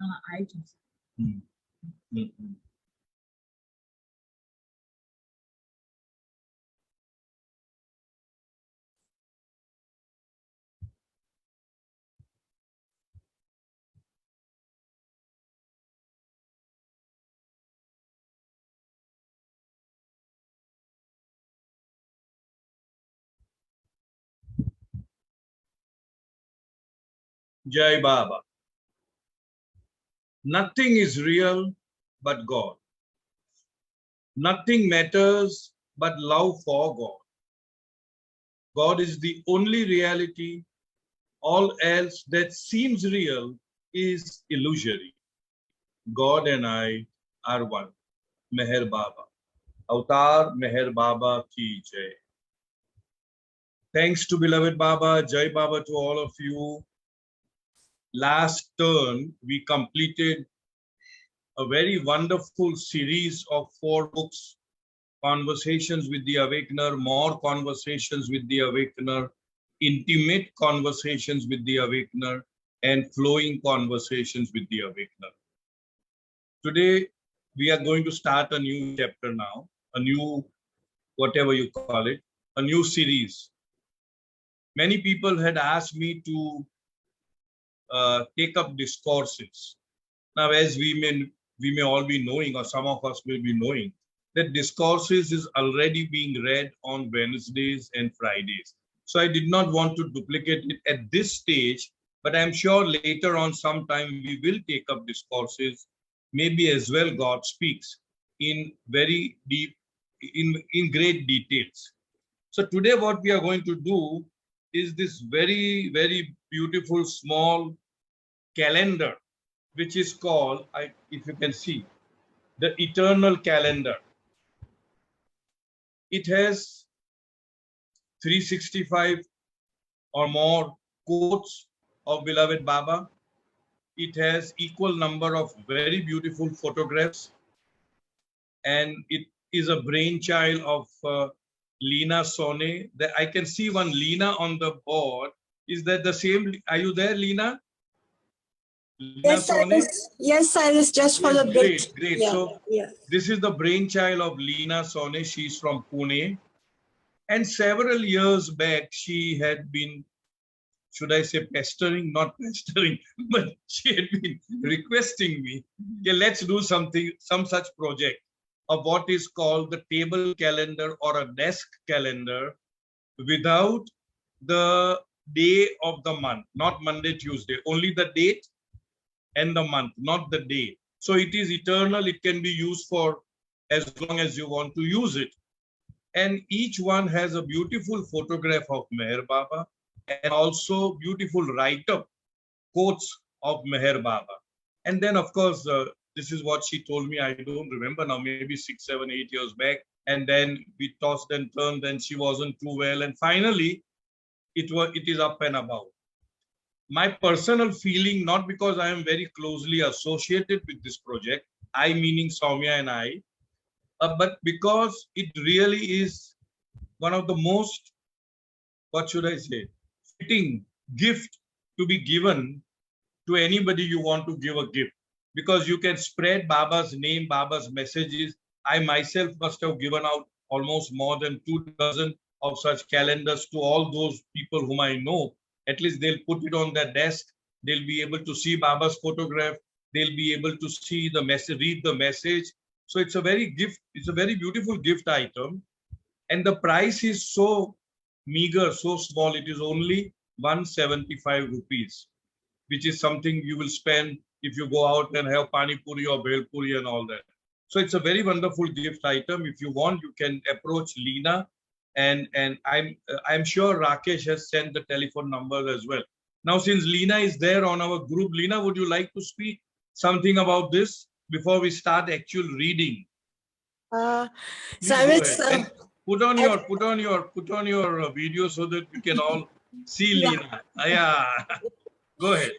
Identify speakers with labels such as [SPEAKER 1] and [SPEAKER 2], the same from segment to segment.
[SPEAKER 1] I just.
[SPEAKER 2] Jai Baba. Nothing is real but God. Nothing matters but love for God. God is the only reality. All else that seems real is illusory. God and I are one. Meher Baba. Avatar Meher Baba ki Jai. Thanks to beloved Baba, Jai Baba to all of you. Last turn, we completed a very wonderful series of 4 books, Conversations with the Awakener, More Conversations with the Awakener, Intimate Conversations with the Awakener, and Flowing Conversations with the Awakener. Today, we are going to start a new chapter now, a new, whatever you call it, a new series. Many people had asked me to take up discourses. Now, as we may all be knowing, or some of us will be knowing, that discourses is already being read on Wednesdays and Fridays. So I did not want to duplicate it at this stage, but I'm sure later on sometime we will take up discourses, maybe as well God speaks in very deep, in great details. So today what we are going to do is this very, very beautiful small calendar, which is called, if you can see, the Eternal Calendar. It has 365 or more quotes of beloved Baba. It has equal number of very beautiful photographs, and it is a brainchild of Leena Sawhney. I can see one Leena on the board. Is that the same? Are you there, Leena?
[SPEAKER 3] Yes, Cyrus, just for a bit.
[SPEAKER 2] Great. Yeah, so this is the brainchild of Leena Sawhney. She's from Pune. And several years back, she had been, should I say pestering? Not pestering, but she had been requesting me, okay, let's do something, some such project of what is called the table calendar or a desk calendar without the day of the month, not Monday, Tuesday, only the date and the month, not the day. So it is eternal. It can be used for as long as you want to use it. And each one has a beautiful photograph of Meher Baba and also beautiful write-up quotes of Meher Baba. And then, of course, this is what she told me. I don't remember now, maybe 6, 7, 8 years back. And then we tossed and turned, and she wasn't too well. And finally, it is up and about. My personal feeling, not because I am very closely associated with this project, I meaning Soumya and I, but because it really is one of the most, what should I say, fitting gift to be given to anybody you want to give a gift. Because you can spread Baba's name, Baba's messages. I myself must have given out almost more than 24 of such calendars to all those people whom I know. At least they'll put it on their desk. They'll be able to see Baba's photograph. They'll be able to see the message, read the message. So it's a very beautiful gift item. And the price is so meager, so small. It is only 175 rupees, which is something you will spend if you go out and have pani puri or bhel puri and all that. So it's a very wonderful gift item. If you want, you can approach Leena. And I'm sure Rakesh has sent the telephone number as well. Now, since Leena is there on our group, Leena, would you like to speak something about this before we start actual reading?
[SPEAKER 3] Cyrus,
[SPEAKER 2] put on your video so that we can all see Leena. Yeah. Go ahead.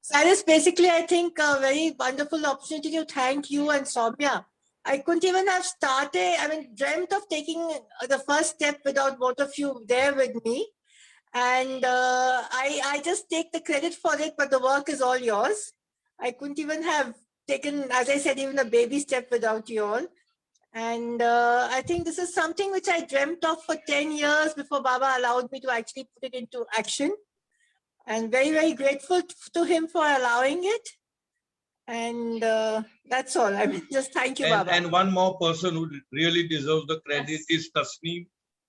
[SPEAKER 3] Cyrus, basically, I think a very wonderful opportunity to thank you and Soumya. I couldn't even have dreamt of taking the first step without both of you there with me. And I just take the credit for it, but the work is all yours. I couldn't even have taken, as I said, even a baby step without you all. And I think this is something which I dreamt of for 10 years before Baba allowed me to actually put it into action. And very, very grateful to him for allowing it. And that's all. I mean, just thank you, Baba.
[SPEAKER 2] And one more person who really deserves the credit is Tasneem.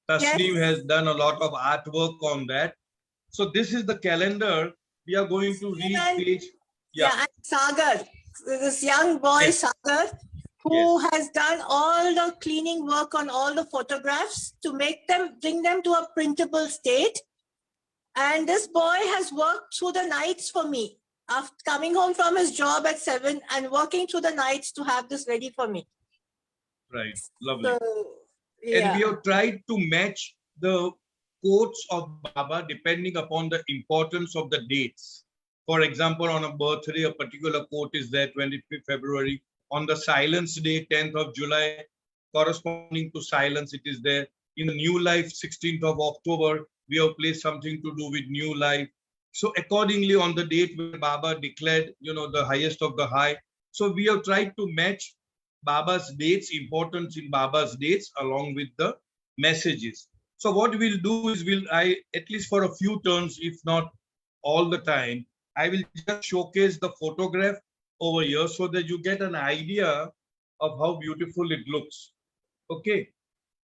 [SPEAKER 2] Tasneem has done a lot of artwork on that. So this is the calendar. We are going to read page.
[SPEAKER 3] Yeah, and Sagar, this young boy, Sagar, who has done all the cleaning work on all the photographs to make them, bring them to a printable state. And this boy has worked through the nights for me, after coming home from his job at 7 and working through the nights to have this ready for me.
[SPEAKER 2] Right, lovely.
[SPEAKER 3] So,
[SPEAKER 2] and we have tried to match the quotes of Baba depending upon the importance of the dates. For example, on a birthday, a particular quote is there, 25th February. On the silence day, 10th of July, corresponding to silence, it is there. In the new life, 16th of October, we have placed something to do with new life. So accordingly, on the date when Baba declared, the highest of the high. So we have tried to match Baba's dates, importance in Baba's dates, along with the messages. So what we'll do is at least for a few turns, if not all the time, I will just showcase the photograph over here so that you get an idea of how beautiful it looks. Okay.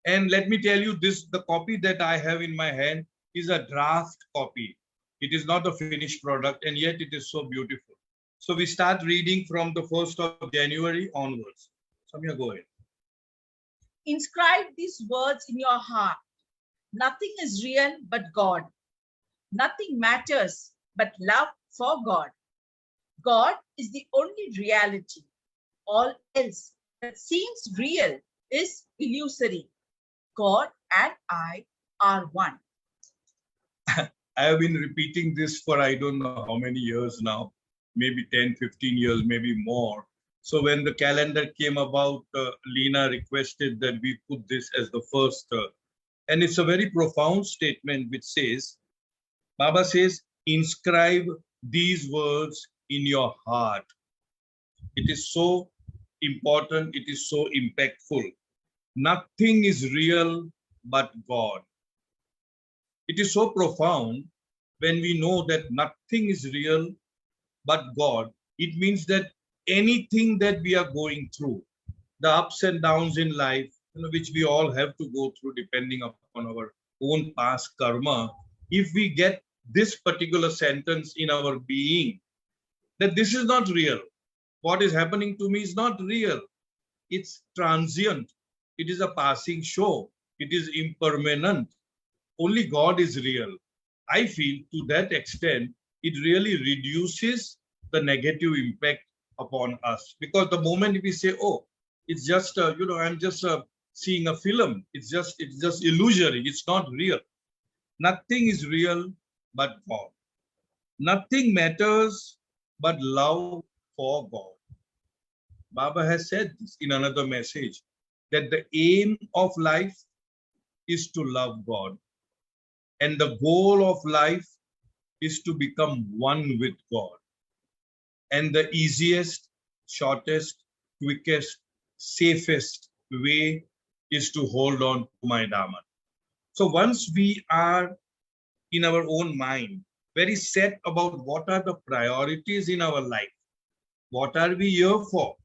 [SPEAKER 2] And let me tell you this, the copy that I have in my hand is a draft copy. It is not a finished product, and yet it is so beautiful. So we start reading from the 1st of January onwards. Soumya, go ahead.
[SPEAKER 1] Inscribe these words in your heart. Nothing is real but God. Nothing matters but love for God. God is the only reality. All else that seems real is illusory. God and I are one.
[SPEAKER 2] I have been repeating this for I don't know how many years now, maybe 10, 15 years, maybe more. So when the calendar came about, Leena requested that we put this as the first. And it's a very profound statement which says, Baba says, inscribe these words in your heart. It is so important. It is so impactful. Nothing is real but God. It is so profound when we know that nothing is real but God. It means that anything that we are going through, the ups and downs in life, which we all have to go through depending upon our own past karma, if we get this particular sentence in our being, that this is not real. What is happening to me is not real. It's transient. It is a passing show. It is impermanent. Only God is real. I feel to that extent, it really reduces the negative impact upon us. Because the moment we say, oh, it's just, I'm just seeing a film. It's just illusory. It's not real. Nothing is real but God. Nothing matters but love for God. Baba has said this in another message, that the aim of life is to love God. And the goal of life is to become one with God. And the easiest, shortest, quickest, safest way is to hold on to my Dharma. So once we are in our own mind, very set about what are the priorities in our life, what are we here for,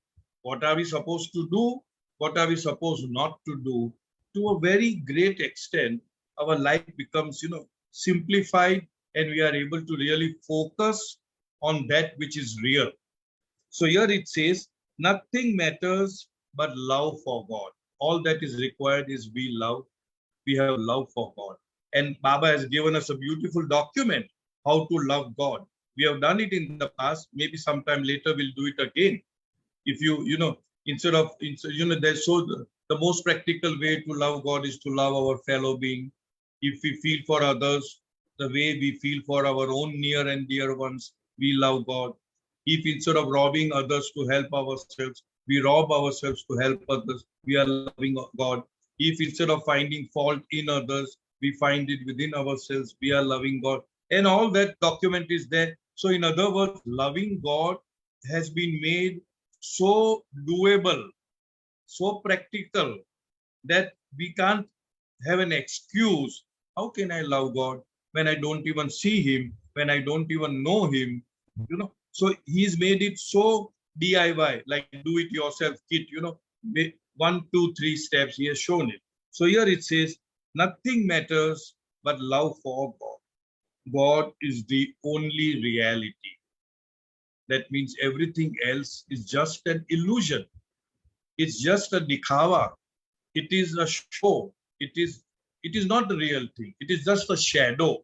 [SPEAKER 2] what are we supposed to do, what are we supposed not to do, to a very great extent, our life becomes, simplified, and we are able to really focus on that which is real. So here it says, nothing matters but love for God. All that is required is we have love for God. And Baba has given us a beautiful document, how to love God. We have done it in the past, maybe sometime later we'll do it again. If the most practical way to love God is to love our fellow being. If we feel for others, the way we feel for our own near and dear ones, we love God. If instead of robbing others to help ourselves, we rob ourselves to help others, we are loving God. If instead of finding fault in others, we find it within ourselves, we are loving God. And all that document is there. So in other words, loving God has been made so doable, so practical, that we can't have an excuse. How can I love God when I don't even see him, when I don't even know him? So he's made it so DIY, like do it yourself kit, 1, 2, 3 steps. He has shown it. So here it says, nothing matters but love for God. God is the only reality. That means everything else is just an illusion. It's just a dikhawa. It is a show. It is not the real thing. It is just a shadow.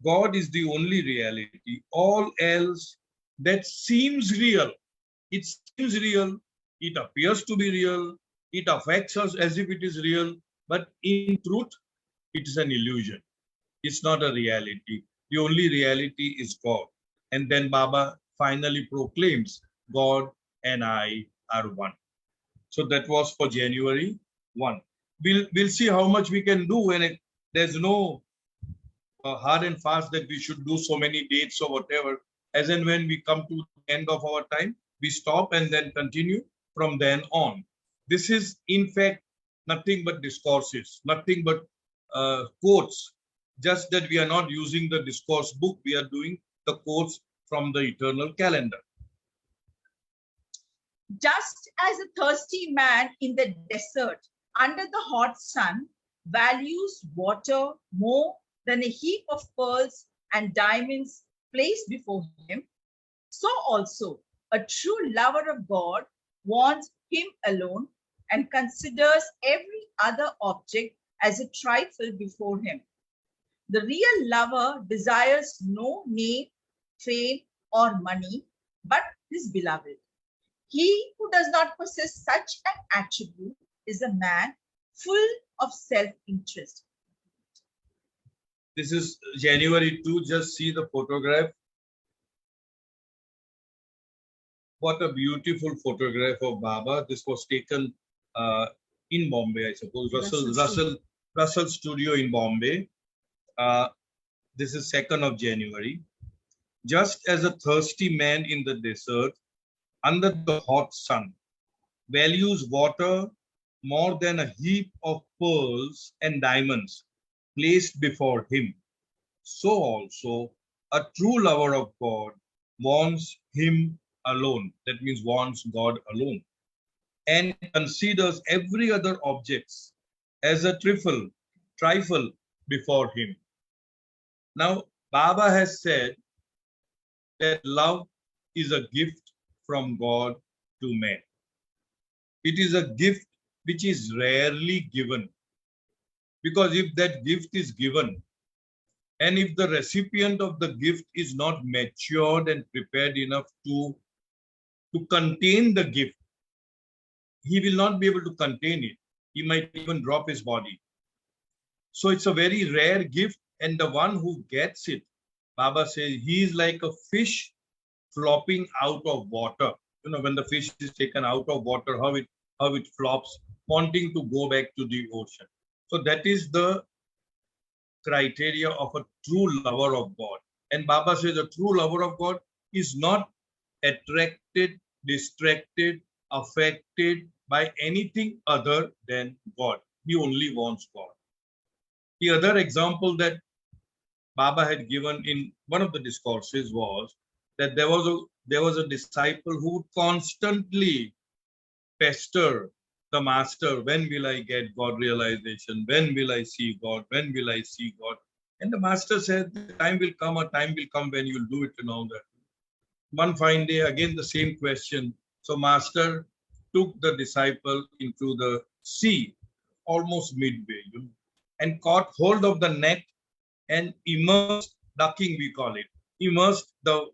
[SPEAKER 2] God is the only reality. All else that seems real, it seems real, it appears to be real, it affects us as if it is real, but in truth, it is an illusion. It's not a reality. The only reality is God. And then Baba finally proclaims, God and I are one. So that was for January 1. We'll see how much we can do when there's no hard and fast that we should do so many dates or whatever. As and when we come to the end of our time, we stop and then continue from then on. This is, in fact, nothing but discourses, nothing but quotes. Just that we are not using the discourse book, we are doing the quotes from the eternal calendar.
[SPEAKER 1] Just as a thirsty man in the desert under the hot sun values water more than a heap of pearls and diamonds placed before him, so also a true lover of God wants him alone and considers every other object as a trifle before him. The real lover desires no name, fame, or money, but his beloved. He who does not possess such an attribute is a man full of self-interest.
[SPEAKER 2] This is January 2. Just see the photograph. What a beautiful photograph of Baba. This was taken in Bombay, I suppose. Russell Studio in Bombay. This is 2nd of January. Just as a thirsty man in the desert, under the hot sun, values water more than a heap of pearls and diamonds placed before him, so also a true lover of God wants him alone. That means wants God alone, and considers every other object as a trifle before him. Now, Baba has said that love is a gift from God to man. It is a gift which is rarely given, because if that gift is given, and if the recipient of the gift is not matured and prepared enough to contain the gift, he will not be able to contain it. He might even drop his body. So it's a very rare gift, and the one who gets it, Baba says, he is like a fish flopping out of water. When the fish is taken out of water, how it flops, wanting to go back to the ocean. So that is the criteria of a true lover of God. And Baba says a true lover of God is not attracted, distracted, affected by anything other than God. He only wants God. The other example that Baba had given in one of the discourses was that there was a disciple who would constantly pester the master, when will I get God realization? When will I see God? When will I see God? And the master said, a time will come when you'll do it and all that. One fine day, again the same question. So master took the disciple into the sea, almost midway, and caught hold of the neck and immersed, ducking we call it, immersed the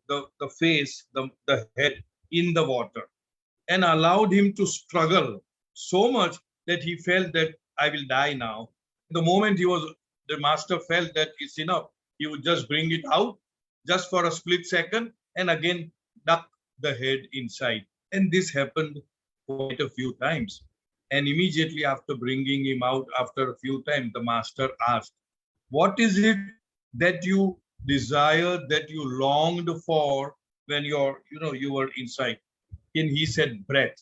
[SPEAKER 2] face, the head in the water, and allowed him to struggle so much that he felt that I will die now. The moment the master felt that it's enough, he would just bring it out just for a split second and again duck the head inside. And this happened quite a few times. And immediately after bringing him out, after a few times, the master asked, what is it that you desire, that you longed for, when you were inside. And he said breath.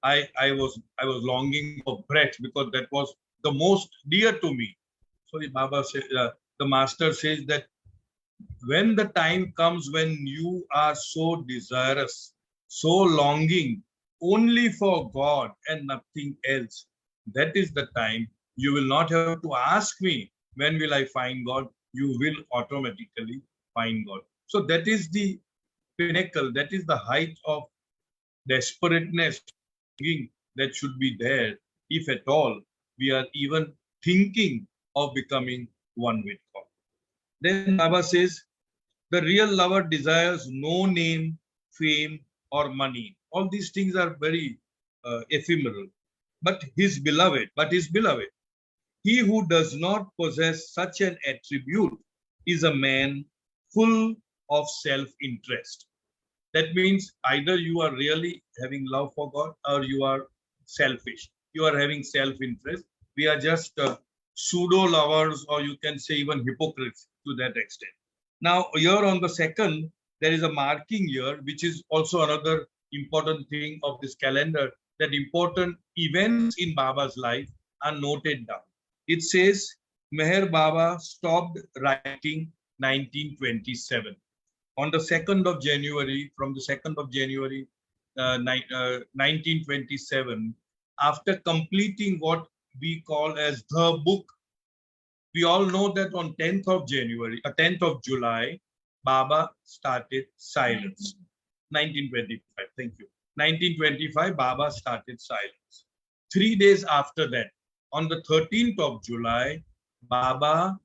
[SPEAKER 2] I was longing for breath because that was the most dear to me. So the Baba said, the master says that when the time comes when you are so desirous, so longing only for God and nothing else, that is the time you will not have to ask me, when will I find God? You will automatically find God. So that is the pinnacle, that is the height of desperateness that should be there, if at all we are even thinking of becoming one with God. Then Baba says, the real lover desires no name, fame, or money. All these things are very ephemeral. But his beloved, he who does not possess such an attribute is a man full of self-interest. That means either you are really having love for God or you are selfish. You are having self-interest. We are just pseudo lovers, or you can say even hypocrites to that extent. Now, here on the second, there is a marking here, which is also another important thing of this calendar, that important events in Baba's life are noted down. It says, Meher Baba stopped writing 1927. On the 2nd of January, from the 2nd of January 1927, after completing what we call as the book, we all know that on 10th of January, 10th of July, Baba started silence. 1925, thank you. 1925, Baba started silence. 3 days after that, on the 13th of July, Baba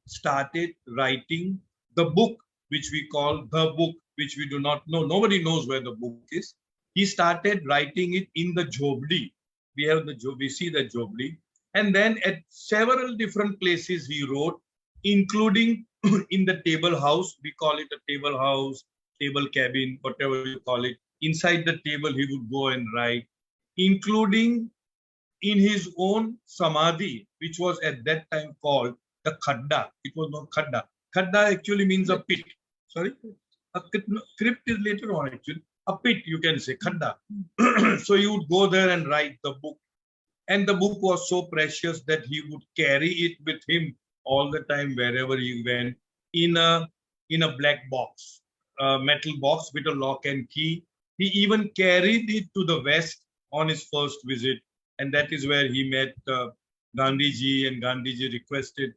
[SPEAKER 2] started writing the book, which we call the book, which we do not know. Nobody knows where the book is. He started writing it in the Jobli. We see the Jobli. And then at several different places he wrote, including in the table house. We call it a table house, table cabin, whatever you call it. Inside the table he would go and write, including in his own samadhi, which was at that time called the khadda. It was not khadda. Khadda actually means a pit. Sorry? A crypt is later on actually. A pit, you can say, khadda. So he would go there and write the book. And the book was so precious that he would carry it with him all the time wherever he went, in a black box, a metal box with a lock and key. He even carried it to the West on his first visit. And that is where he met Gandhiji, and Gandhiji requested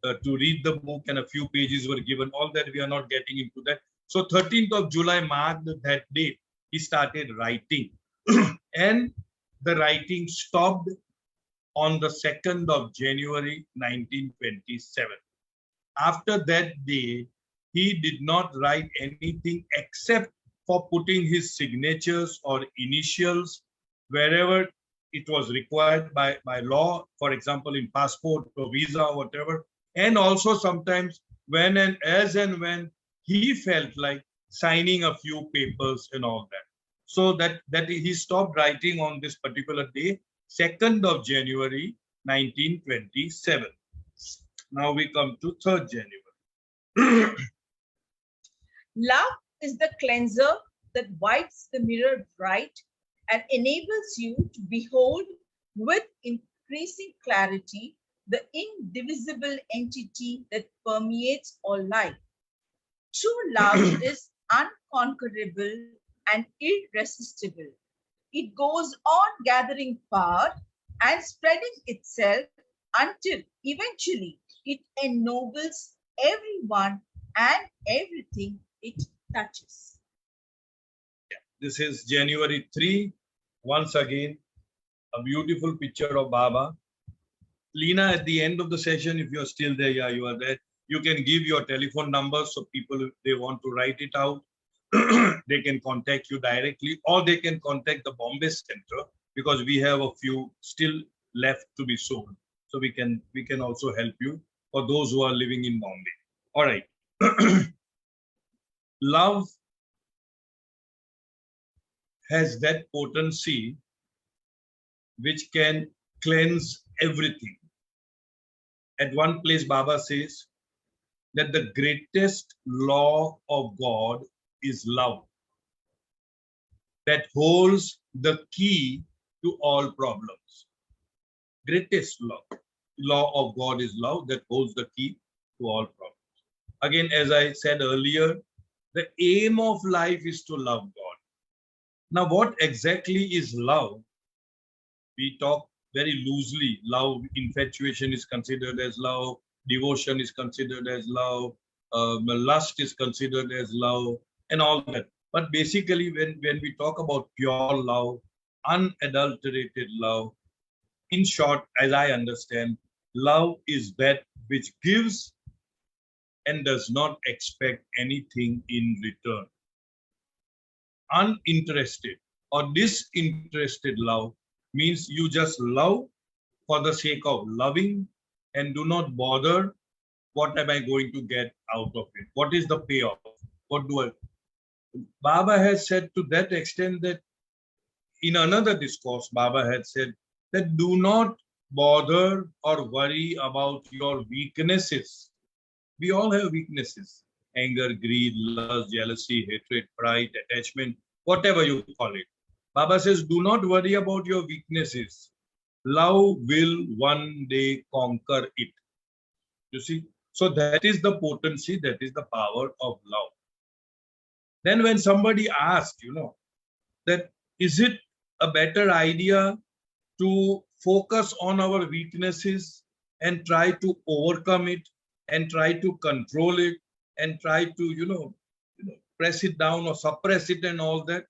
[SPEAKER 2] to read the book, and a few pages were given. All that we are not getting into that. So 13th of July marked that date. He started writing. And the writing stopped on the 2nd of January 1927. After that day, he did not write anything except for putting his signatures or initials wherever it was required by law, for example, in passport or visa or whatever. And also sometimes when and when he felt like signing a few papers and all that. So that he stopped writing on this particular day, 2nd of January 1927. Now we come to 3rd January.
[SPEAKER 1] Love is the cleanser that wipes the mirror bright and enables you to behold with increasing clarity the indivisible entity that permeates all life. True love is unconquerable and irresistible. It goes on gathering power and spreading itself until eventually it ennobles everyone and everything it touches.
[SPEAKER 2] This is January 3. Once again, a beautiful picture of Baba. Leena, at the end of the session, if you're still there, yeah, you are there. You can give your telephone number so people, if they want to write it out, they can contact you directly, or they can contact the Bombay Center, because we have a few still left to be sold. So we can also help you for those who are living in Bombay. All right. Love has that potency which can cleanse everything. At one place, Baba says that the greatest law of God is love that holds the key to all problems. Greatest law of God is love that holds the key to all problems. Again, as I said earlier, the aim of life is to love God. Now, what exactly is love? We talk very loosely. Love, infatuation is considered as love, devotion is considered as love, lust is considered as love, and all that. But basically, when we talk about pure love, unadulterated love, in short, as I understand, love is that which gives and does not expect anything in return. Uninterested or disinterested love means you just love for the sake of loving and do not bother what am I going to get out of it. What is the payoff? What do I? Baba has said to that extent that in another discourse, Baba had said that do not bother or worry about your weaknesses. We all have weaknesses: anger, greed, lust, jealousy, hatred, pride, attachment, whatever you call it. Baba says, do not worry about your weaknesses. Love will one day conquer it. You see? So that is the potency, that is the power of love. Then when somebody asks, that is it a better idea to focus on our weaknesses and try to overcome it and try to control it and try to, press it down or suppress it and all that?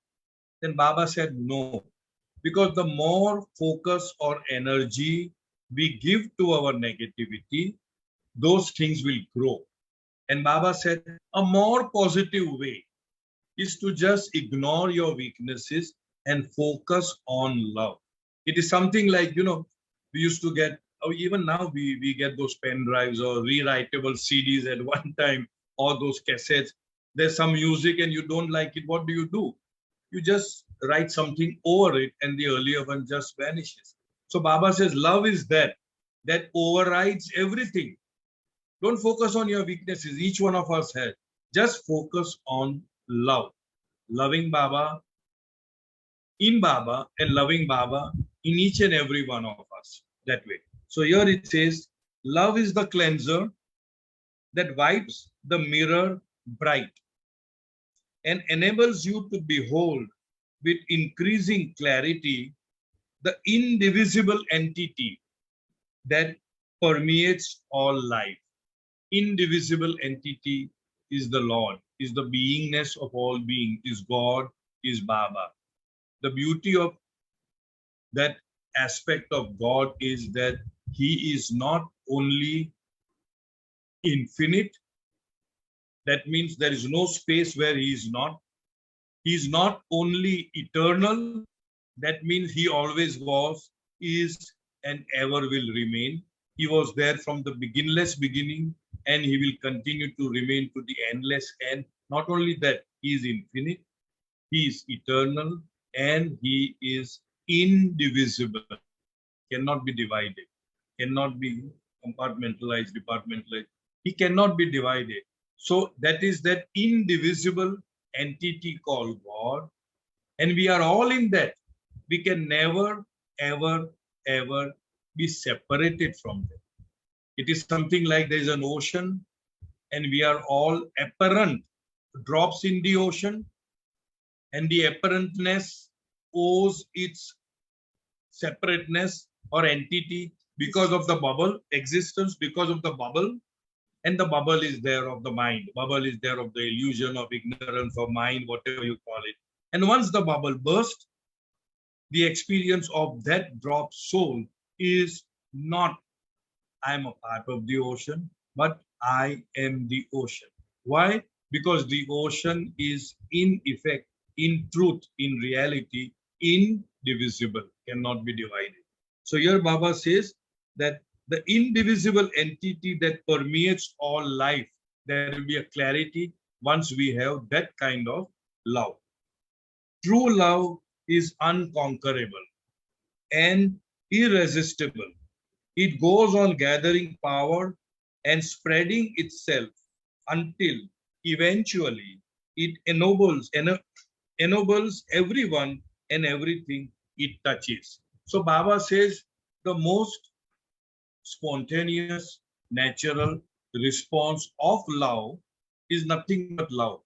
[SPEAKER 2] Then Baba said no, because the more focus or energy we give to our negativity, those things will grow. And Baba said a more positive way is to just ignore your weaknesses and focus on love. It is something like, we used to get, or even now we get those pen drives or rewritable CDs at one time, or those cassettes. There's some music and you don't like it. What do? You just write something over it and the earlier one just vanishes. So Baba says love is that overrides everything. Don't focus on your weaknesses. Each one of us has. Just focus on love. Loving Baba, in Baba, and loving Baba in each and every one of us. That way. So here it says, love is the cleanser that wipes the mirror bright and enables you to behold with increasing clarity the indivisible entity that permeates all life. Indivisible entity is the Lord, is the beingness of all being, is God, is Baba. The beauty of that aspect of God is that He is not only infinite, that means there is no space where He is not. He is not only eternal, that means He always was, is, and ever will remain. He was there from the beginless beginning, and He will continue to remain to the endless end. Not only that, He is infinite, He is eternal, and He is indivisible, cannot be divided, cannot be compartmentalized, departmentalized. He cannot be divided. So that is that indivisible entity called God, and we are all in that. We can never, ever, ever be separated from them. It is something like there is an ocean, and we are all apparent drops in the ocean, and the apparentness owes its separateness or entity because of the bubble, existence because of the bubble, and the bubble is there of the mind. Bubble is there of the illusion of ignorance of mind, whatever you call it. And once the bubble bursts, the experience of that drop soul is not I am a part of the ocean, but I am the ocean. Why? Because the ocean is in effect, in truth, in reality, indivisible, cannot be divided. So here Baba says that the indivisible entity that permeates all life, there will be a clarity once we have that kind of love. True love is unconquerable and irresistible. It goes on gathering power and spreading itself until eventually it ennobles everyone and everything it touches. So Baba says the most spontaneous, natural response of love is nothing but love.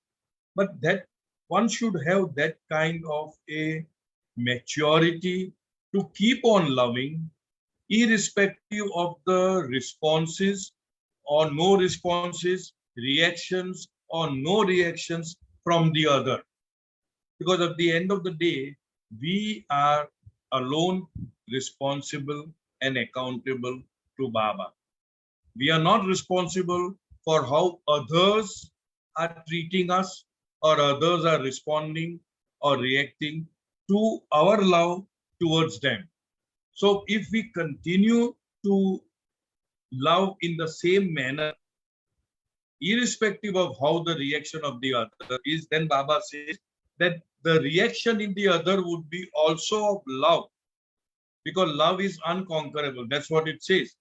[SPEAKER 2] But that one should have that kind of a maturity to keep on loving, irrespective of the responses or no responses, reactions or no reactions from the other. Because at the end of the day, we are alone responsible and accountable to Baba. We are not responsible for how others are treating us or others are responding or reacting to our love towards them. So if we continue to love in the same manner, irrespective of how the reaction of the other is, then Baba says that the reaction in the other would be also of love, because love is unconquerable. That's what it says.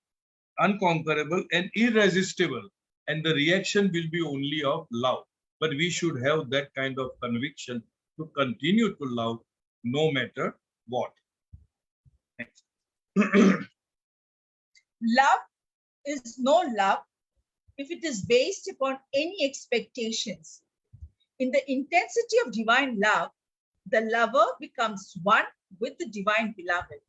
[SPEAKER 2] Unconquerable and irresistible. And the reaction will be only of love. But we should have that kind of conviction to continue to love no matter what. Next.
[SPEAKER 1] Love is no love if it is based upon any expectations. In the intensity of divine love, the lover becomes one with the divine beloved.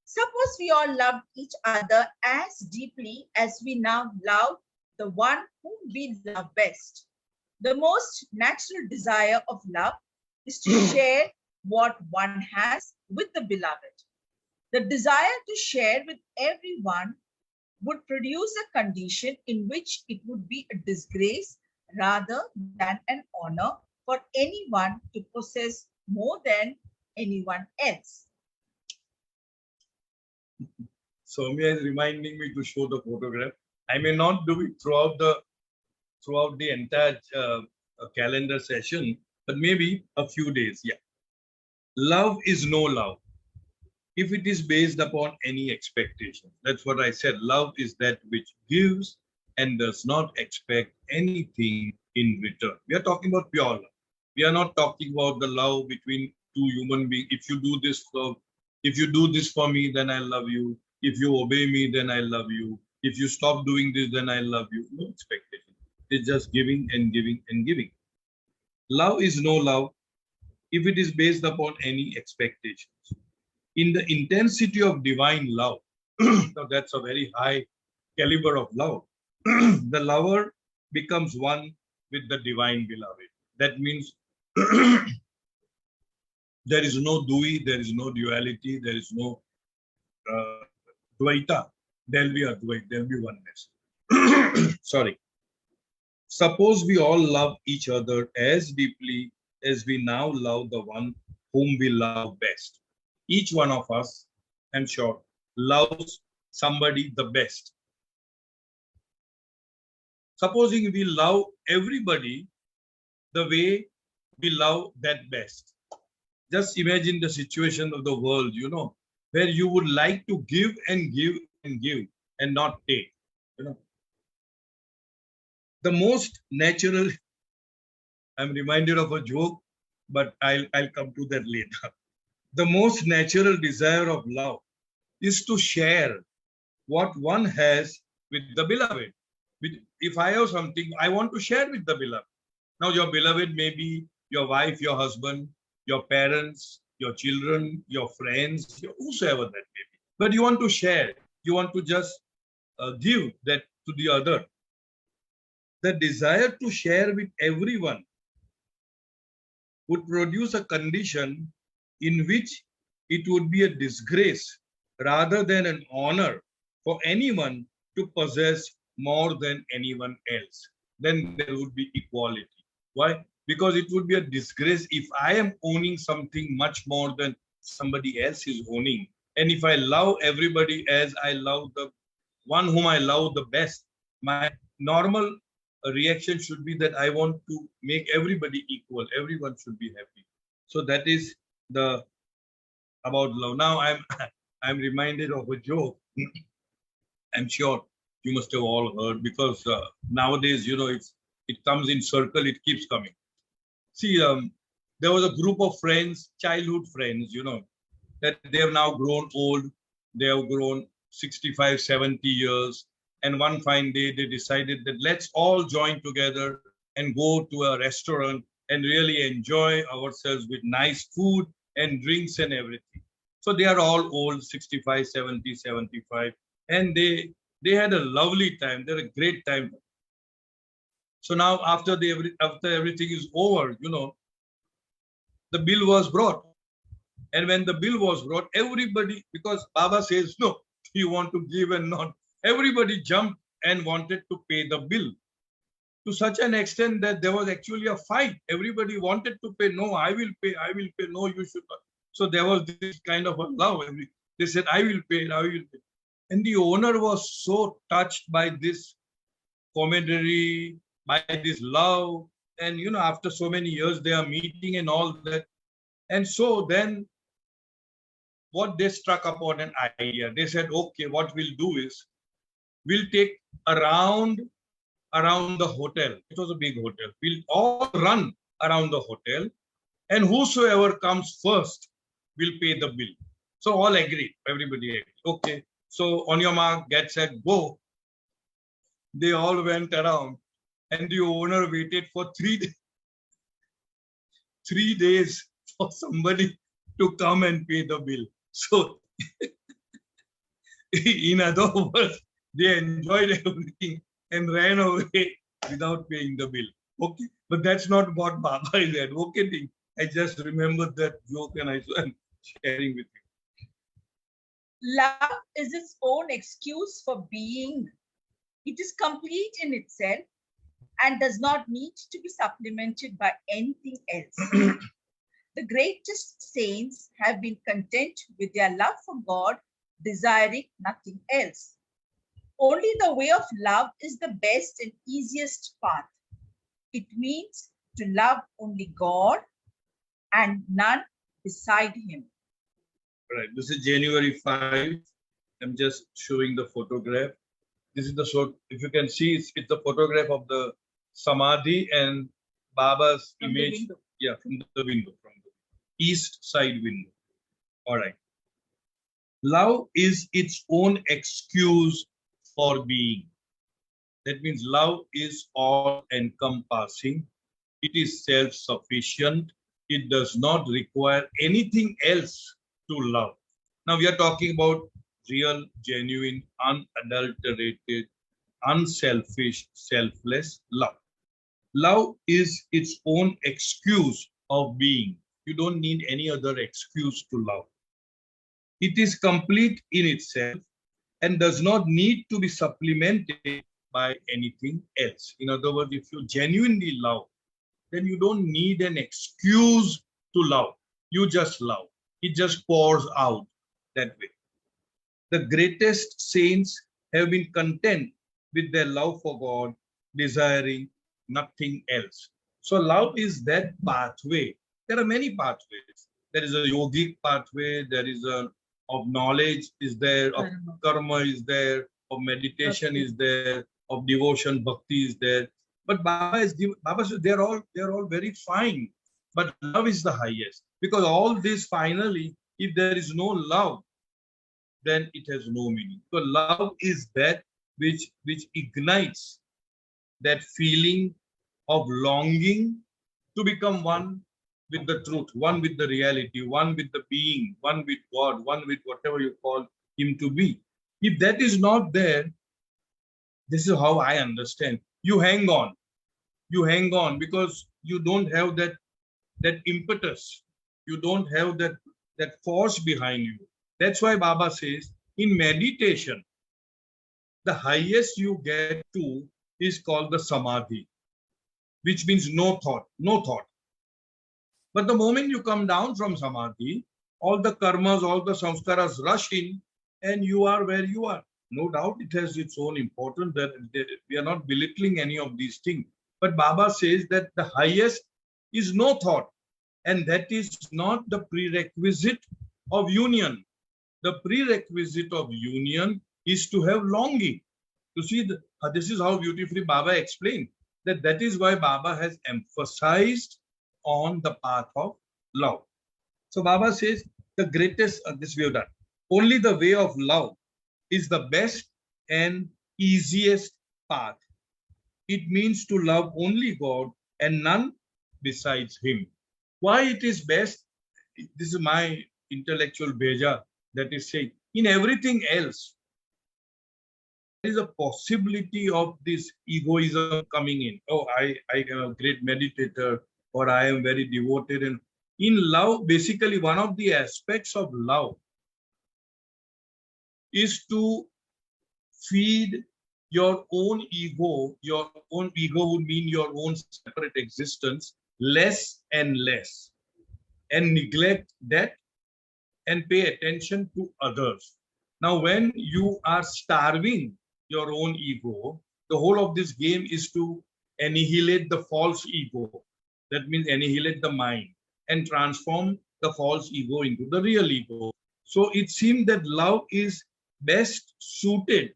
[SPEAKER 1] Suppose we all loved each other as deeply as we now love the one whom we love best. The most natural desire of love is to share what one has with the beloved. The desire to share with everyone would produce a condition in which it would be a disgrace rather than an honor for anyone to possess more than anyone else.
[SPEAKER 2] Soumya is reminding me to show the photograph. I may not do it throughout the entire calendar session, but maybe a few days. Yeah. Love is no love if it is based upon any expectation. That's what I said. Love is that which gives and does not expect anything in return. We are talking about pure love. We are not talking about the love between two human beings. If you do this for me, then I love you. If you obey me, then I love you. If you stop doing this, then I love you. No expectation. It's just giving and giving and giving. Love is no love if it is based upon any expectations. In the intensity of divine love, now that's a very high caliber of love, the lover becomes one with the divine beloved. That means there is no dui, there is no duality, there is no dvaita. There'll be a dvaita, there'll be oneness. Sorry. Suppose we all love each other as deeply as we now love the one whom we love best. Each one of us, I'm sure, loves somebody the best. Supposing we love everybody the way we love that best. Just imagine the situation of the world, where you would like to give and give and give and not take. The most natural, I'm reminded of a joke, but I'll come to that later. The most natural desire of love is to share what one has with the beloved. If I have something, I want to share with the beloved. Now, your beloved may be your wife, your husband, your parents, your children, your friends, whosoever that may be. But you want to share. You want to just give that to the other. The desire to share with everyone would produce a condition in which it would be a disgrace rather than an honor for anyone to possess more than anyone else. Then there would be equality. Why? Because it would be a disgrace if I am owning something much more than somebody else is owning. And if I love everybody as I love the one whom I love the best, my normal reaction should be that I want to make everybody equal. Everyone should be happy. So that is the about love. Now I'm reminded of a joke. I'm sure you must have all heard, because nowadays, if it comes in circle, it keeps coming. See, there was a group of friends, childhood friends, that they have now grown old. They have grown 65, 70 years. And one fine day, they decided that let's all join together and go to a restaurant and really enjoy ourselves with nice food and drinks and everything. So they are all old, 65, 70, 75. And they had a lovely time. They had a great time. So now after everything is over, the bill was brought. And when the bill was brought, everybody, because Baba says, no, you want to give and not, everybody jumped and wanted to pay the bill. To such an extent that there was actually a fight. Everybody wanted to pay. No, I will pay. No, you should not. So there was this kind of a love. They said, I will pay. And the owner was so touched by this camaraderie, by this love. And, after so many years, they are meeting and all that. And so then what they struck upon an idea. They said, okay, what we'll do is we'll take around the hotel. It was a big hotel. We'll all run around the hotel, and whosoever comes first will pay the bill. So all agreed. Everybody agreed. Okay. So on your mark, get set, go. They all went around, and the owner waited for 3 days. 3 days for somebody to come and pay the bill. So, in other words, they enjoyed everything and ran away without paying the bill. Okay, but that's not what Baba is advocating. I just remembered that joke and I'm sharing with you.
[SPEAKER 1] Love is its own excuse for being. It is complete in itself and does not need to be supplemented by anything else. The greatest saints have been content with their love for God, desiring nothing else. Only the way of love is the best and easiest path. It means to love only God and none beside him.
[SPEAKER 2] Right. This is January 5. I'm just showing the photograph. This is the sort, if you can see, it's the photograph of the Samadhi and Baba's
[SPEAKER 1] From
[SPEAKER 2] image. Yeah, from the window, from the east side window. All right. Love is its own excuse for being. That means love is all encompassing. It is self-sufficient. It does not require anything else to love. Now we are talking about real, genuine, unadulterated, unselfish, selfless love. Love is its own excuse of being. You don't need any other excuse to love. It is complete in itself and does not need to be supplemented by anything else. In other words, if you genuinely love, then you don't need an excuse to love. You just love. It just pours out that way. The greatest saints have been content with their love for God, desiring nothing else. So love is that pathway. There are many pathways. There is a yogic pathway. There is a of knowledge is there, of karma is there, of meditation is there, of devotion, bhakti is there. But Baba says they're all very fine. But love is the highest. Because all this finally, if there is no love, then it has no meaning. So love is that which ignites that feeling of longing to become one with the truth, one with the reality, one with the being, one with God, one with whatever you call him to be. If that is not there, this is how I understand. You hang on. You hang on because you don't have that impetus. You don't have that force behind you. That's why Baba says, in meditation, the highest you get to is called the samadhi, which means no thought, no thought. But the moment you come down from samadhi, all the karmas, all the samskaras rush in and you are where you are. No doubt it has its own importance that we are not belittling any of these things. But Baba says that the highest is no thought. And that is not the prerequisite of union. The prerequisite of union is to have longing. You see, this is how beautifully Baba explained that is why Baba has emphasized on the path of love. So Baba says the greatest, this we have done. Only the way of love is the best and easiest path. It means to love only God and none besides Him. Why it is best? This is my intellectual beja that is saying, in everything else, there is a possibility of this egoism coming in. Oh, I am a great meditator, or I am very devoted. And in love, basically, one of the aspects of love is to feed your own ego. Your own ego would mean your own separate existence, less and less, and neglect that and pay attention to others. Now, when you are starving your own ego, the whole of this game is to annihilate the false ego. That means annihilate the mind and transform the false ego into the real ego. So it seems that love is best suited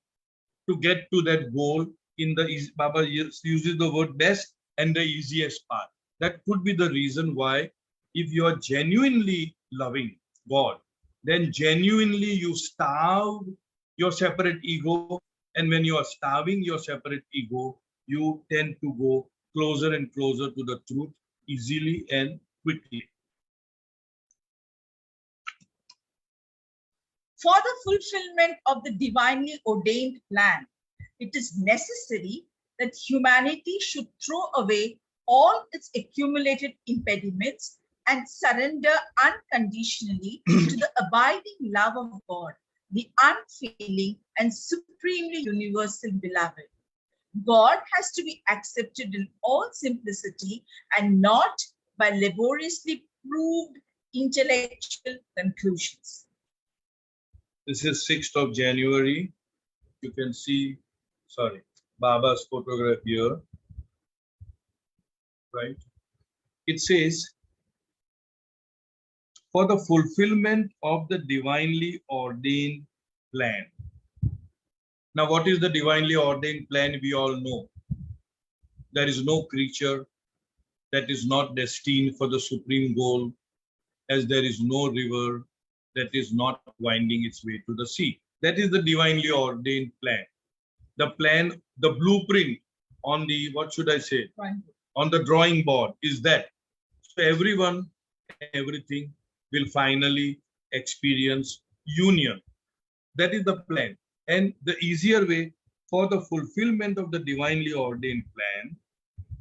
[SPEAKER 2] to get to that goal in the, Baba uses the word best and the easiest path. That could be the reason why, if you are genuinely loving God, then genuinely you starve your separate ego. And when you are starving your separate ego, you tend to go closer and closer to the truth easily and quickly.
[SPEAKER 1] For the fulfillment of the divinely ordained plan, it is necessary that humanity should throw away all its accumulated impediments and surrender unconditionally to the abiding love of God, the unfailing and supremely universal beloved. God has to be accepted in all simplicity and not by laboriously proved intellectual conclusions.
[SPEAKER 2] This is 6th of January. You can see, Baba's photograph here, right? It says, for the fulfillment of the divinely ordained plan. Now, what is the divinely ordained plan? We all know. There is no creature that is not destined for the supreme goal, as there is no river that is not winding its way to the sea. That is the divinely ordained plan. The plan, the blueprint on the, what should I say? On the drawing board is that. So everyone, everything will finally experience union. That is the plan. And the easier way for the fulfillment of the divinely ordained plan,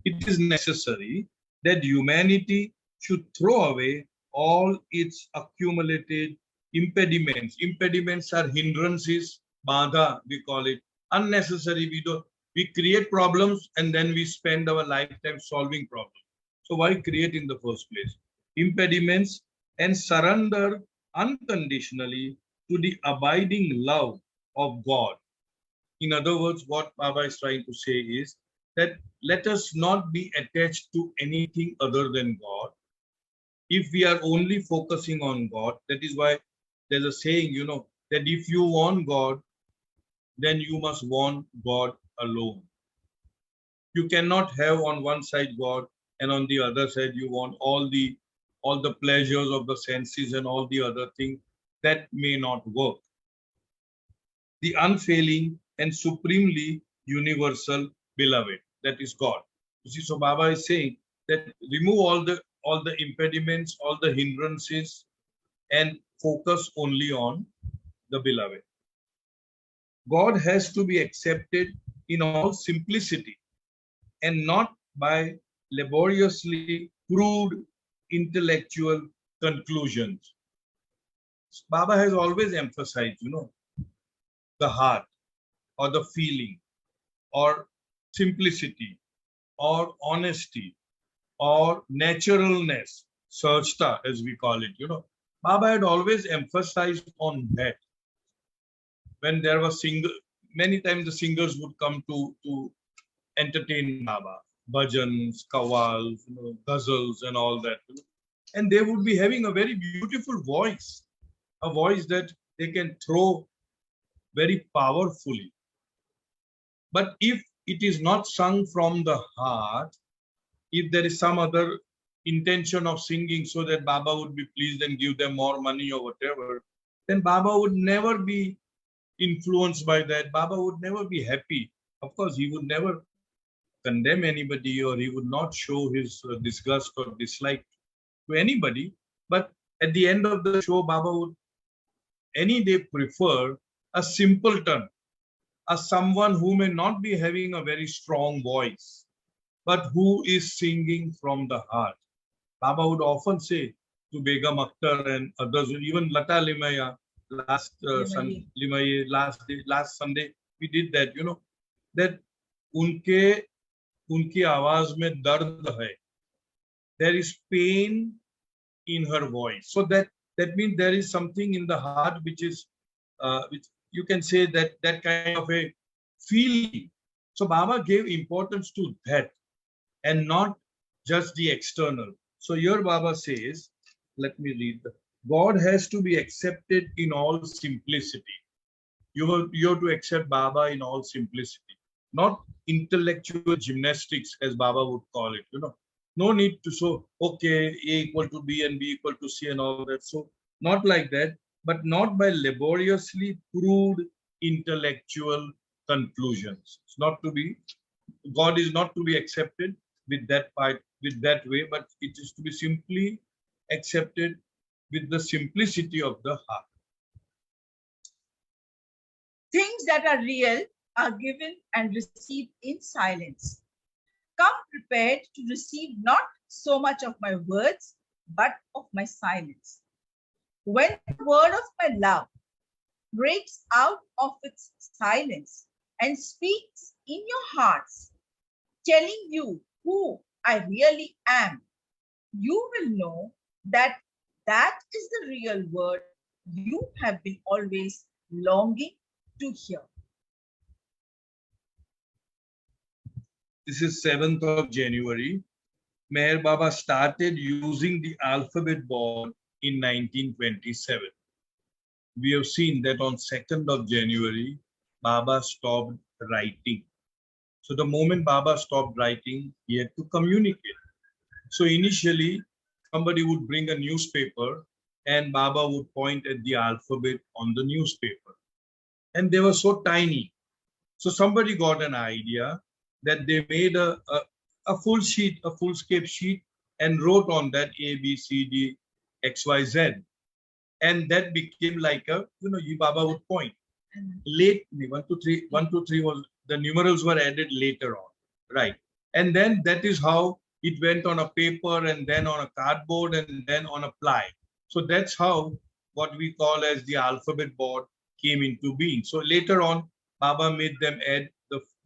[SPEAKER 2] it is necessary that humanity should throw away all its accumulated impediments. Impediments are hindrances, badha, we call it. Unnecessary. We create problems and then we spend our lifetime solving problems. So why create in the first place? Impediments, and surrender unconditionally to the abiding love of God. In other words, what Baba is trying to say is that let us not be attached to anything other than God. If we are only focusing on God, that is why there's a saying, that if you want God, then you must want God alone. You cannot have on one side God and on the other side you want all the pleasures of the senses and all the other things. That may not work. The unfailing and supremely universal beloved, that is God. You see, so Baba is saying that remove all the impediments, all the hindrances, and focus only on the beloved. God has to be accepted in all simplicity and not by laboriously proved intellectual conclusions. Baba has always emphasized, the heart or the feeling or simplicity or honesty or naturalness, sarchta as we call it, Baba had always emphasized on that. When there was many times the singers would come to entertain Baba, bhajans, kawals, ghazals and all that. And they would be having a very beautiful voice, a voice that they can throw very powerfully. But if it is not sung from the heart, if there is some other intention of singing so that Baba would be pleased and give them more money or whatever, then Baba would never be influenced by that. Baba would never be happy. Of course, he would never condemn anybody, or he would not show his disgust or dislike to anybody. But at the end of the show, Baba would any day prefer a simpleton, as someone who may not be having a very strong voice, but who is singing from the heart. Baba would often say to Begum Akhtar and others, even Lata Limaya, last Sunday, we did that, that unki आवाज में दर्द है. There is pain in her voice. So that means there is something in the heart which is, which you can say that kind of a feeling. So Baba gave importance to that and not just the external. So here Baba says, let me read. God has to be accepted in all simplicity. You have to accept Baba in all simplicity, not intellectual gymnastics, as Baba would call it. No need to show, okay, A equal to B and B equal to C and all that. So not like that, but not by laboriously proved intellectual conclusions. It's not to be, God is not to be accepted with that part, with that way, but it is to be simply accepted with the simplicity of the heart.
[SPEAKER 1] Things that are real are given and received in silence. Come prepared to receive not so much of my words, but of my silence. When the word of my love breaks out of its silence and speaks in your hearts, telling you who I really am, you will know that that is the real word you have been always longing to hear.
[SPEAKER 2] This is 7th of January. Meher Baba started using the alphabet board in 1927. We have seen that on 2nd of January, Baba stopped writing. So the moment Baba stopped writing, he had to communicate. So initially, somebody would bring a newspaper and Baba would point at the alphabet on the newspaper. And they were so tiny. So somebody got an idea that they made a full sheet, a full-scape sheet, and wrote on that A, B, C, D, X, Y, Z. And that became like a, Baba would point. Late, 1, 2, 3, 1, 2, 3 was, the numerals were added later on, right? And then that is how it went on a paper and then on a cardboard and then on a ply. So that's how what we call as the alphabet board came into being. So later on, Baba made them add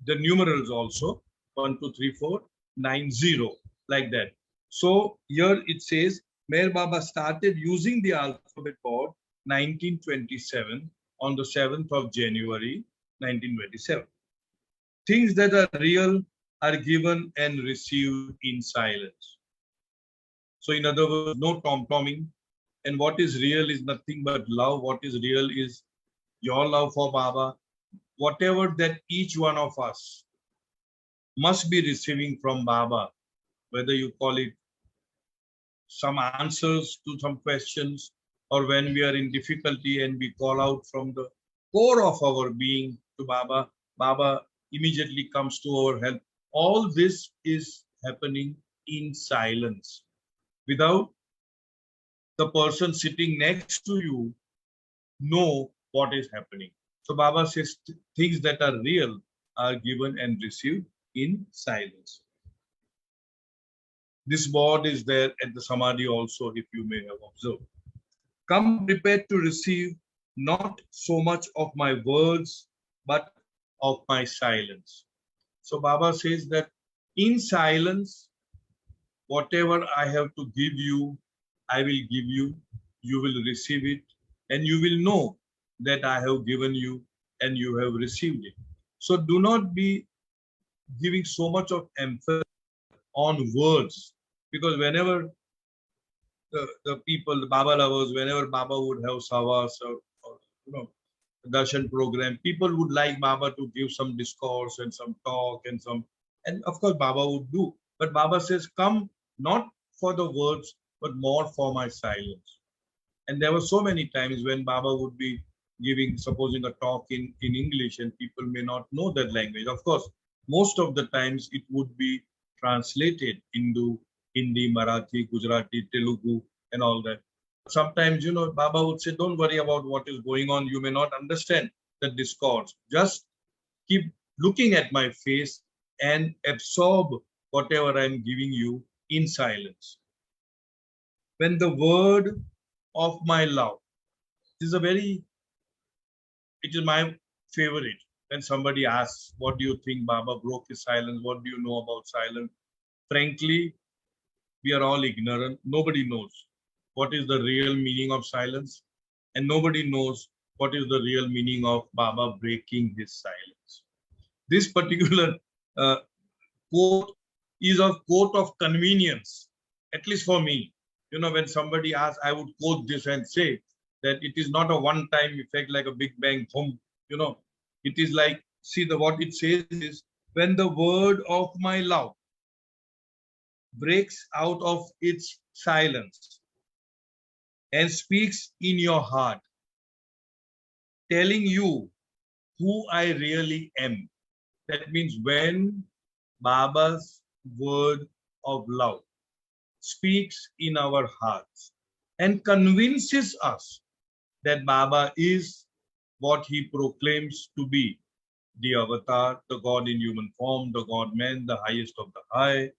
[SPEAKER 2] the numerals also, 1, 2, 3, 4, 9, 0, like that. So here it says, Meher Baba started using the alphabet board 1927 on the 7th of January 1927. Things that are real are given and received in silence. So in other words, no tom-tomming. And what is real is nothing but love. What is real is your love for Baba. Whatever that each one of us must be receiving from Baba, whether you call it some answers to some questions, or when we are in difficulty and we call out from the core of our being to Baba, Baba immediately comes to our help. All this is happening in silence, without the person sitting next to you know what is happening. So Baba says things that are real are given and received in silence. This board is there at the Samadhi also, if you may have observed. Come prepared to receive not so much of my words, but of my silence. So Baba says that in silence, whatever I have to give you, I will give you, you will receive it, and you will know that I have given you and you have received it. So do not be giving so much of emphasis on words, because whenever the people, the Baba lovers, whenever Baba would have savas or darshan program, people would like Baba to give some discourse and some talk and of course Baba would do. But Baba says, come not for the words, but more for my silence. And there were so many times when Baba would be giving, supposing a talk in English, and people may not know that language. Of course, most of the times it would be translated into Hindi, Marathi, Gujarati, Telugu, and all that. Sometimes, Baba would say, don't worry about what is going on. You may not understand the discourse. Just keep looking at my face and absorb whatever I'm giving you in silence. When the word of my love, it is my favorite. When somebody asks, what do you think Baba broke his silence? What do you know about silence? Frankly, we are all ignorant. Nobody knows what is the real meaning of silence. And nobody knows what is the real meaning of Baba breaking his silence. This particular quote is a quote of convenience, at least for me. When somebody asks, I would quote this and say that it is not a one-time effect like a big bang boom. It is like, see, what it says is, when the word of my love breaks out of its silence and speaks in your heart, telling you who I really am. That means when Baba's word of love speaks in our hearts and convinces us that Baba is what he proclaims to be, the avatar, the God in human form, the God-man, the highest of the high.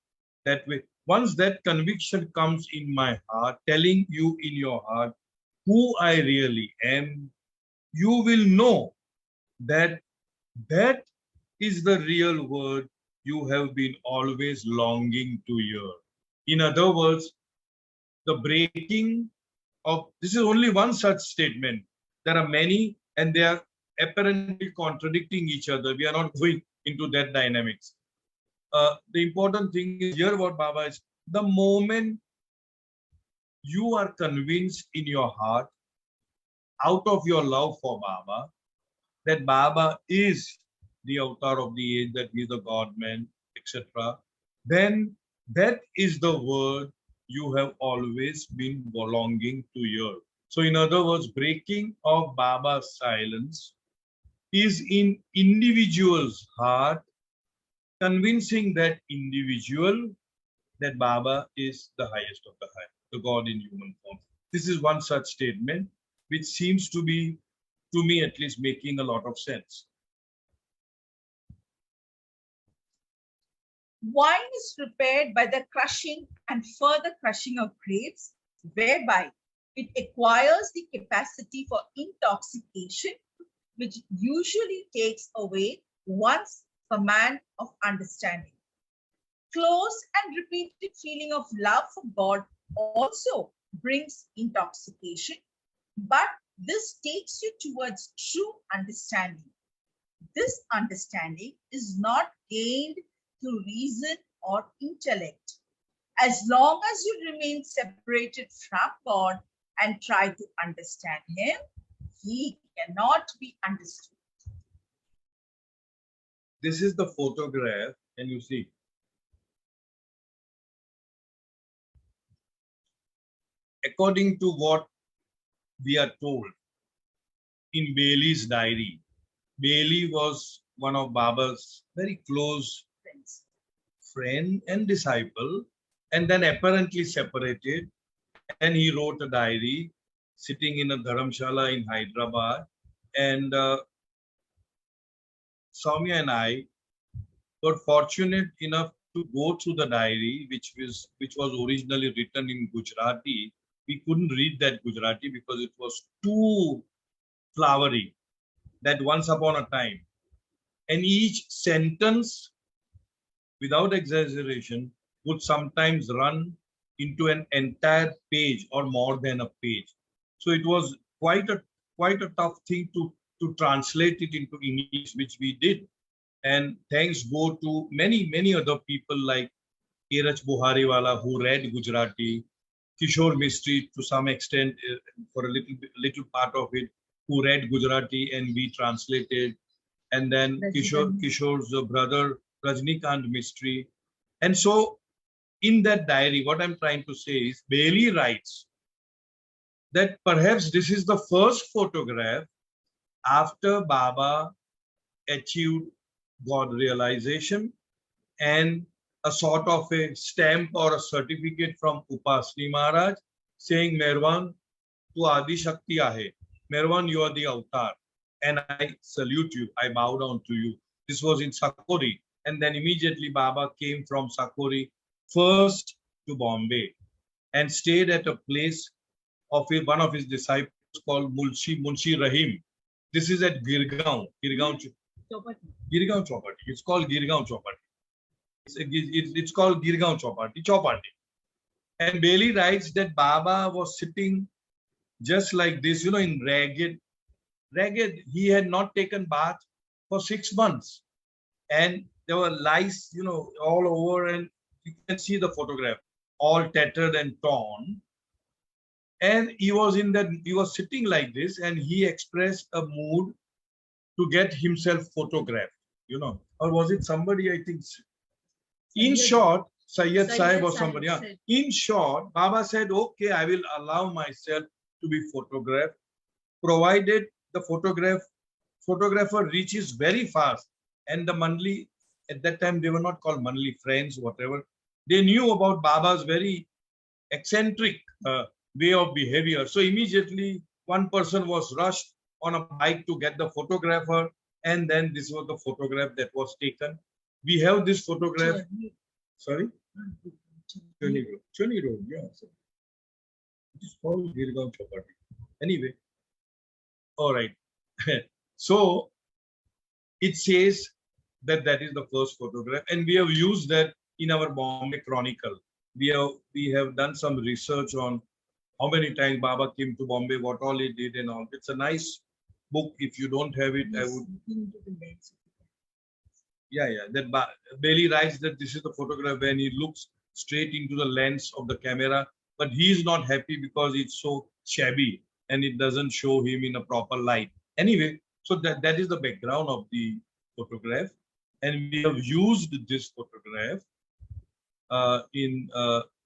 [SPEAKER 2] That way, once that conviction comes in my heart, telling you in your heart who I really am, you will know that that is the real word you have been always longing to hear. In other words, the breaking of, this is only one such statement. There are many and they are apparently contradicting each other. We are not going into that dynamics. The important thing is here what Baba is, the moment you are convinced in your heart, out of your love for Baba, that Baba is the avatar of the age, that he is the God-man, etc., then that is the word you have always been longing to hear. So in other words, breaking of Baba's silence is in individual's heart, convincing that individual that Baba is the highest of the high, the God in human form. This is one such statement which seems to be, to me at least, making a lot of sense.
[SPEAKER 1] Wine is prepared by the crushing and further crushing of grapes, whereby it acquires the capacity for intoxication, which usually takes away one's command of understanding. Close and repeated feeling of love for God also brings intoxication, but this takes you towards true understanding. This understanding is not gained through reason or intellect. As long as you remain separated from God and try to understand him, he cannot be understood.
[SPEAKER 2] This is the photograph, and you see, according to what we are told in Bailey's diary, Bailey was one of Baba's very close friend and disciple, and then apparently separated, and he wrote a diary sitting in a dharamshala in Hyderabad, and Soumya and I were fortunate enough to go through the diary, which was originally written in Gujarati. We couldn't read that Gujarati because it was too flowery, that once upon a time. And each sentence, without exaggeration, would sometimes run into an entire page or more than a page. So it was quite a tough thing to translate it into English, which we did. And thanks go to many other people like Iraj Buhariwala, who read Gujarati, Kishore Mistry to some extent for a little part of it, who read Gujarati and we translated, and then Kishore's brother Rajnikant Mistry. And so in that diary, what I'm trying to say is, Bailey writes that perhaps this is the first photograph after Baba achieved God realization and a sort of a stamp or a certificate from Upasni Maharaj saying, Merwan, tu Adi Shakti ahe. Merwan, you are the avatar. And I salute you. I bow down to you. This was in Sakori. And then immediately Baba came from Sakori first to Bombay and stayed at a place of one of his disciples called Munshi Rahim. This is at Girgaon. Girgaon Chowpatty. It's called Girgaon Chowpatty. It's called Girgaon Chowpatty. And Bailey writes that Baba was sitting just like this, in ragged. He had not taken bath for 6 months. And there were lice, all over, and you can see the photograph, all tattered and torn. And he was sitting like this, and he expressed a mood to get himself photographed, or was it somebody, I think. In short, Sayyid Sahib or somebody. Yeah. In short, Baba said, okay, I will allow myself to be photographed, provided the photographer reaches very fast. And the Manli, at that time, they were not called Manli friends, whatever. They knew about Baba's very eccentric way of behavior. So immediately, one person was rushed on a bike to get the photographer. And then this was the photograph that was taken. We have this photograph. Sorry? Choni Road, yeah. It is called Girgaon Chowpatty. Anyway, all right. So it says that is the first photograph, and we have used that in our Bombay Chronicle. We have done some research on how many times Baba came to Bombay, what all he did and all. It's a nice book. If you don't have it, I would. Yeah. That Bailey writes that this is the photograph when he looks straight into the lens of the camera, but he is not happy because it's so shabby and it doesn't show him in a proper light. Anyway, so that is the background of the photograph, and we have used this photograph in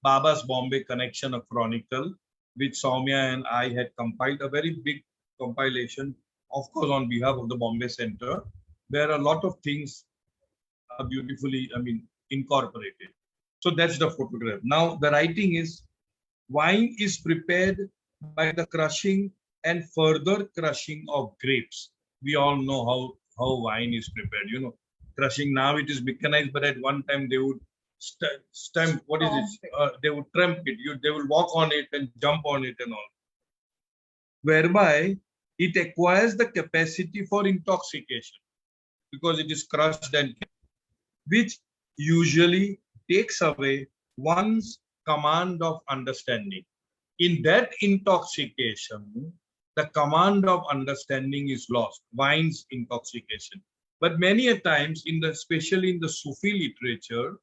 [SPEAKER 2] Baba's Bombay Connection, a chronicle, which Soumya and I had compiled, a very big compilation, of course, on behalf of the Bombay Center, where a lot of things are beautifully, incorporated. So that's the photograph. Now the writing is, wine is prepared by the crushing and further crushing of grapes. We all know how wine is prepared. Crushing, now it is mechanized, but at one time they would stamp. What is it? They would tramp it. They will walk on it and jump on it and all. Whereby it acquires the capacity for intoxication because it is crushed and which usually takes away one's command of understanding. In that intoxication, the command of understanding is lost, wine's intoxication. But many a times, especially in the Sufi literature,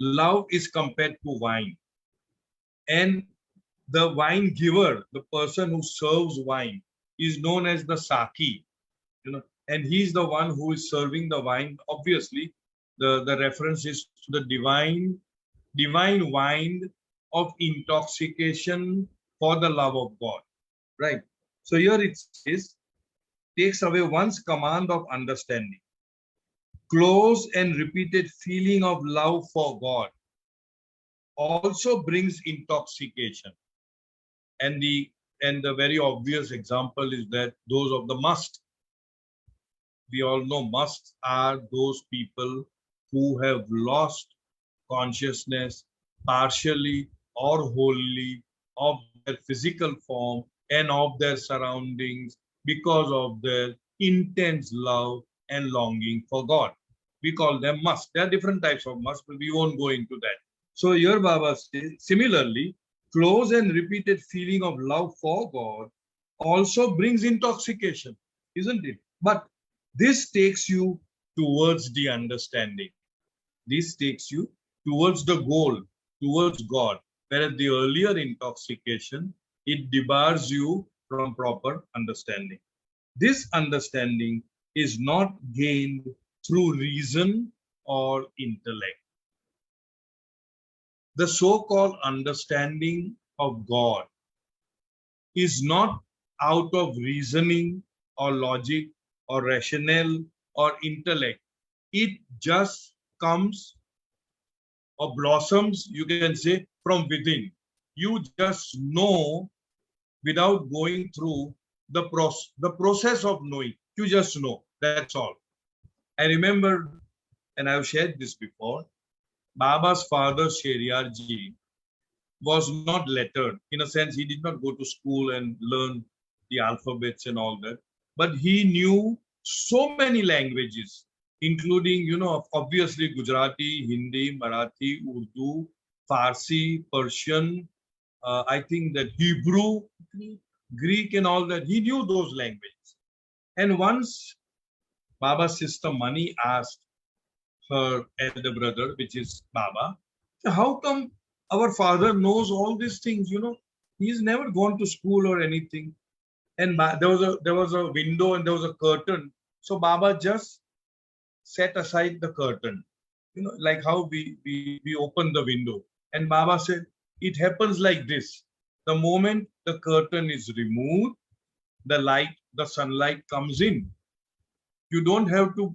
[SPEAKER 2] love is compared to wine. And the wine giver, the person who serves wine, is known as the Saki. And he's the one who is serving the wine. Obviously, the reference is to the divine wine of intoxication for the love of God. Right? So here it says, takes away one's command of understanding. Close and repeated feeling of love for God also brings intoxication. And the very obvious example is that those of the must. We all know musts are those people who have lost consciousness partially or wholly of their physical form and of their surroundings because of their intense love and longing for God. We call them must. There are different types of must, but we won't go into that. So here Baba says, similarly, close and repeated feeling of love for God also brings intoxication, isn't it? But this takes you towards the understanding. This takes you towards the goal, towards God. Whereas the earlier intoxication, it debars you from proper understanding. This understanding is not gained through reason or intellect. the so-called understanding of God is not out of reasoning or logic or rationale or intellect. It just comes or blossoms, you can say, from within. You just know without going through the process of knowing. You just know. That's all. I remember, and I've shared this before, Baba's father, Sheriyarji, was not lettered. In a sense, he did not go to school and learn the alphabets and all that. But he knew so many languages, including, obviously Gujarati, Hindi, Marathi, Urdu, Farsi, Persian, I think that Hebrew, Greek and all that. He knew those languages. And once Baba's sister Mani asked her elder brother, which is Baba, how come our father knows all these things? He's never gone to school or anything. And there was a window and there was a curtain. So Baba just set aside the curtain, like how we open the window. And Baba said, it happens like this. The moment the curtain is removed, the sunlight comes in. You don't have to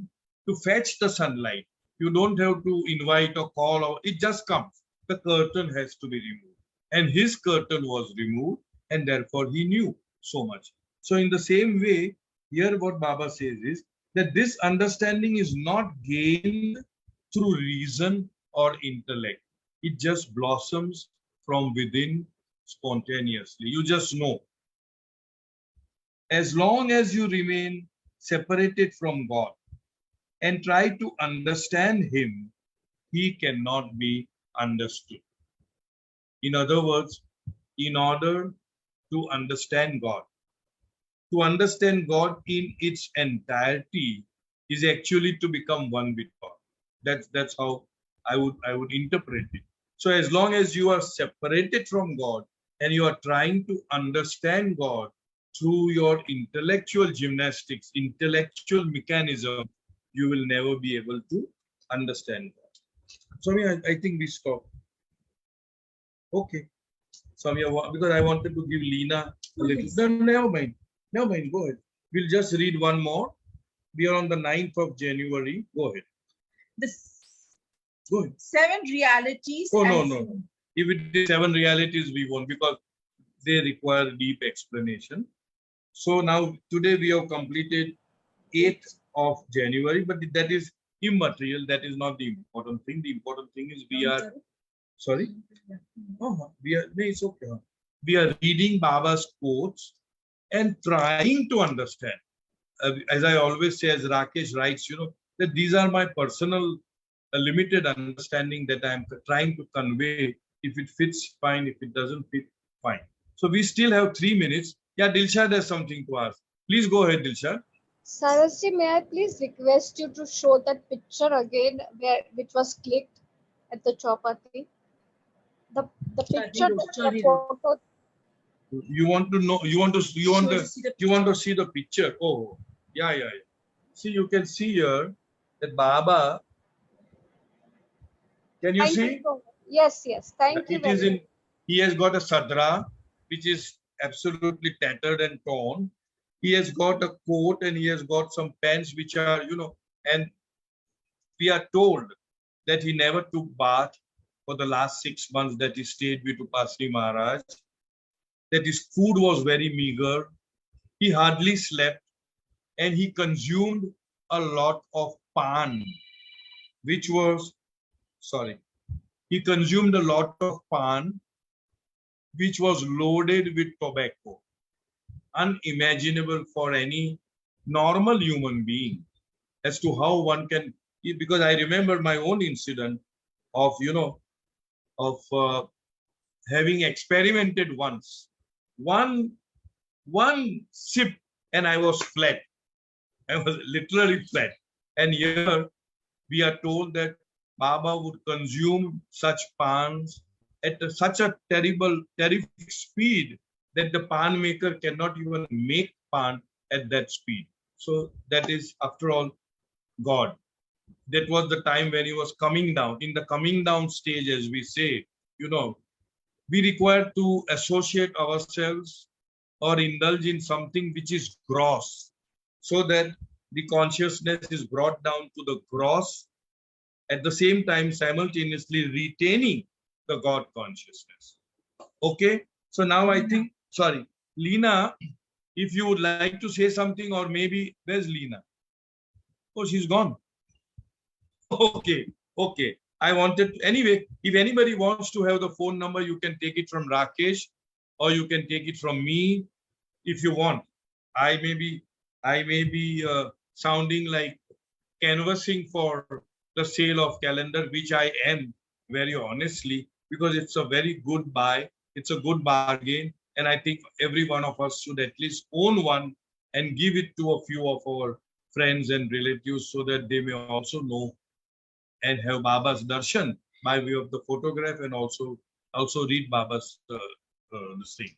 [SPEAKER 2] fetch the sunlight. You don't have to invite or call, or it just comes. The curtain has to be removed. And his curtain was removed, and therefore he knew so much. So in the same way, here what Baba says is that this understanding is not gained through reason or intellect. It just blossoms from within spontaneously. You just know. As long as you remain separated from God and try to understand Him, He cannot be understood. In other words, in order to understand God in its entirety is actually to become one with God. That's how I would interpret it. So as long as you are separated from God and you are trying to understand God through your intellectual gymnastics, intellectual mechanism, you will never be able to understand God. Soumya, I think we stop. Okay. Soumya, because I wanted to give Leena a little. No, never mind. Never mind. Go ahead. We'll just read one more. We are on the 9th of January. Go ahead. Go ahead.
[SPEAKER 1] 7 realities.
[SPEAKER 2] Oh, no. If it is 7 realities, we won't, because they require deep explanation. So now, today we have completed 8th of January, but that is immaterial. That is not the important thing. The important thing is we are, sorry? Oh, it's okay. We are reading Baba's quotes and trying to understand. As I always say, as Rakesh writes, that these are my personal limited understanding that I am trying to convey. If it fits, fine. If it doesn't fit, fine. So we still have 3 minutes. Yeah, Dilshad has something to ask. Please go ahead, Dilshad.
[SPEAKER 4] CyruSoumya, may I please request you to show that picture again, which was clicked at the chopati? The picture, the photo.
[SPEAKER 2] You want to know? You want to see the picture? Oh, yeah. See, you can see here that Baba. Can you see?
[SPEAKER 4] Yes. Thank you.
[SPEAKER 2] It is in. He has got a sadra, which is absolutely tattered and torn. He has got a coat and he has got some pants which are, and we are told that he never took bath for the last 6 months that he stayed with Upasni Maharaj, that his food was very meager, he hardly slept, and he consumed a lot of pan, which was, he consumed a lot of pan, which was loaded with tobacco. Unimaginable for any normal human being as to how one can, because I remember my own incident of, having experimented once. One sip and I was flat. I was literally flat. And here we are told that Baba would consume such pans at such a terrific speed that the pan maker cannot even make pan at that speed. So that is, after all, God. That was the time when he was coming down. In the coming down stage, as we say, we require to associate ourselves or indulge in something which is gross, so that the consciousness is brought down to the gross, at the same time simultaneously retaining the God consciousness. Okay, so now I think, sorry, Leena, if you would like to say something, or maybe, where's Leena? Oh, she's gone. Okay, okay. I wanted, anyway, if anybody wants to have the phone number, you can take it from Rakesh, or you can take it from me if you want. I may be sounding like canvassing for the sale of Calendar, which I am, very honestly, because it's a very good buy. It's a good bargain. And I think every one of us should at least own one and give it to a few of our friends and relatives, so that they may also know and have Baba's darshan by way of the photograph, and also read Baba's this thing,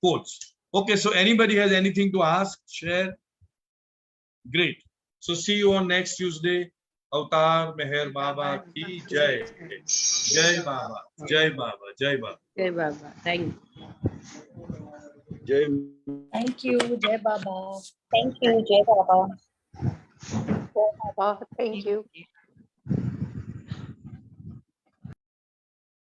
[SPEAKER 2] quotes. Okay, so anybody has anything to ask, share? Great. So see you on next Tuesday. Avatar Meher Baba ki Jai. Jai Baba. Jai Baba. Jai Baba.
[SPEAKER 5] Jai Baba. Thank you.
[SPEAKER 2] Jai.
[SPEAKER 6] Thank you, Jai Baba.
[SPEAKER 7] Thank you, Jai Baba. Jai Baba. Thank you.